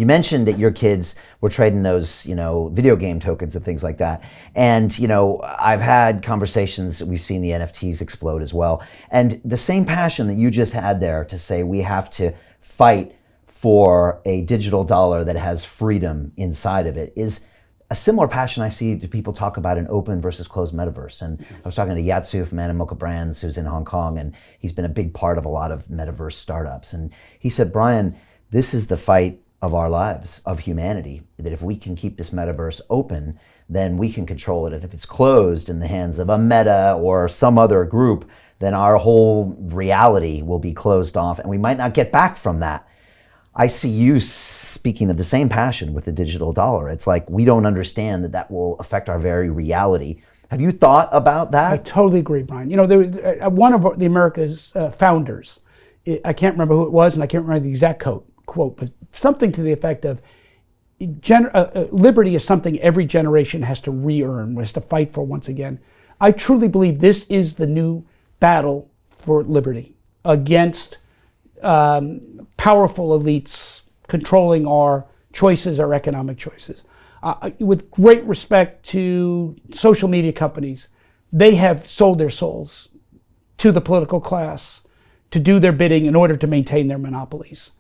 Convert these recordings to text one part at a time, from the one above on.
You mentioned that your kids were trading those, video game tokens and things like that. And, I've had conversations, we've seen the NFTs explode as well. And the same passion that you just had there to say we have to fight for a digital dollar that has freedom inside of it is a similar passion I see to people talk about an open versus closed metaverse. And I was talking to Yatsu from Animoca Brands, who's in Hong Kong, and he's been a big part of a lot of metaverse startups. And he said, Brian, this is the fight of our lives, of humanity, that if we can keep this metaverse open, then we can control it. And if it's closed in the hands of a Meta or some other group, then our whole reality will be closed off and we might not get back from that. I see you speaking of the same passion with the digital dollar. It's like we don't understand that will affect our very reality. Have you thought about that? I totally agree, Brian. There was, one of the America's founders, I can't remember who it was and I can't remember the exact quote, but something to the effect of liberty is something every generation has to re-earn, has to fight for once again. I truly believe this is the new battle for liberty against powerful elites controlling our choices, our economic choices. With great respect to social media companies, they have sold their souls to the political class to do their bidding in order to maintain their monopolies.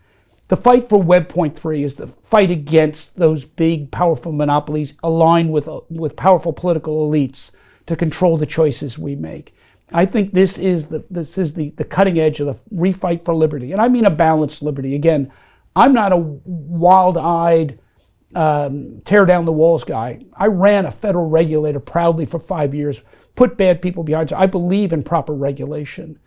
The fight for Web 3.0 is the fight against those big, powerful monopolies aligned with powerful political elites to control the choices we make. I think this is the cutting edge of the refight for liberty. And I mean a balanced liberty. Again, I'm not a wild-eyed, tear down the walls guy. I ran a federal regulator proudly for 5 years, put bad people behind. I believe in proper regulation.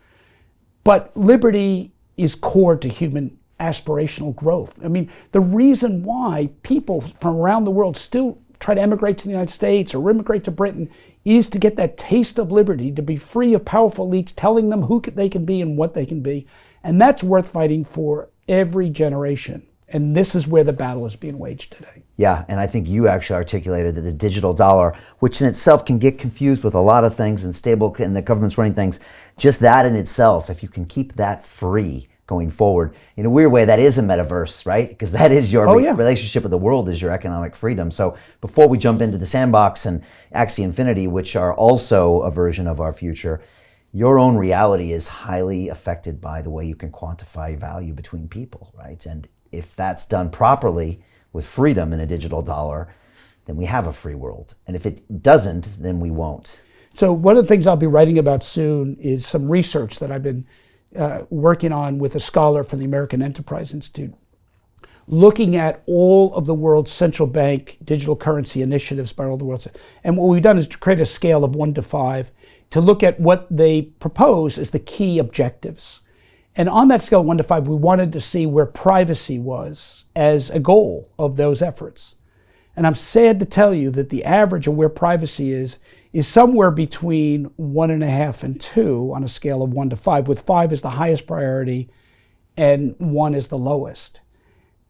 But liberty is core to human aspirational growth. I mean, the reason why people from around the world still try to emigrate to the United States or immigrate to Britain is to get that taste of liberty, to be free of powerful elites telling them who they can be and what they can be. And that's worth fighting for every generation. And this is where the battle is being waged today. Yeah, and I think you actually articulated that the digital dollar, which in itself can get confused with a lot of things and the government's running things, just that in itself, if you can keep that free going forward, in a weird way, that is a metaverse, right? Because that is your relationship with the world, is your economic freedom. So before we jump into the sandbox and Axie Infinity, which are also a version of our future, your own reality is highly affected by the way you can quantify value between people, right? And if that's done properly with freedom in a digital dollar, then we have a free world. And if it doesn't, then we won't. So one of the things I'll be writing about soon is some research that I've been working on with a scholar from the American Enterprise Institute, looking at all of the world's central bank digital currency initiatives by all the world. And what we've done is to create a scale of 1 to 5 to look at what they propose as the key objectives. And on that scale, 1 to 5, we wanted to see where privacy was as a goal of those efforts. And I'm sad to tell you that the average of where privacy is somewhere between 1.5 and 2 on a scale of 1 to 5, with 5 as the highest priority and 1 is the lowest.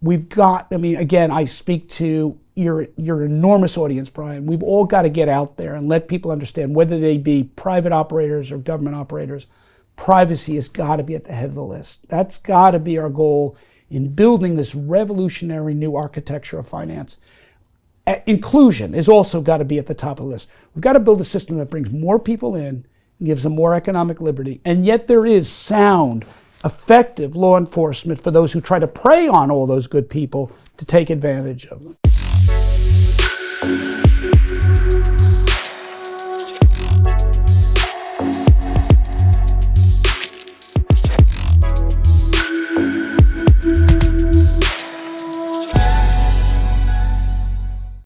We've got, again, I speak to your enormous audience, Brian. We've all got to get out there and let people understand, whether they be private operators or government operators, privacy has got to be at the head of the list. That's got to be our goal in building this revolutionary new architecture of finance. Inclusion has also got to be at the top of the list. We've got to build a system that brings more people in, gives them more economic liberty, and yet there is sound, effective law enforcement for those who try to prey on all those good people to take advantage of them.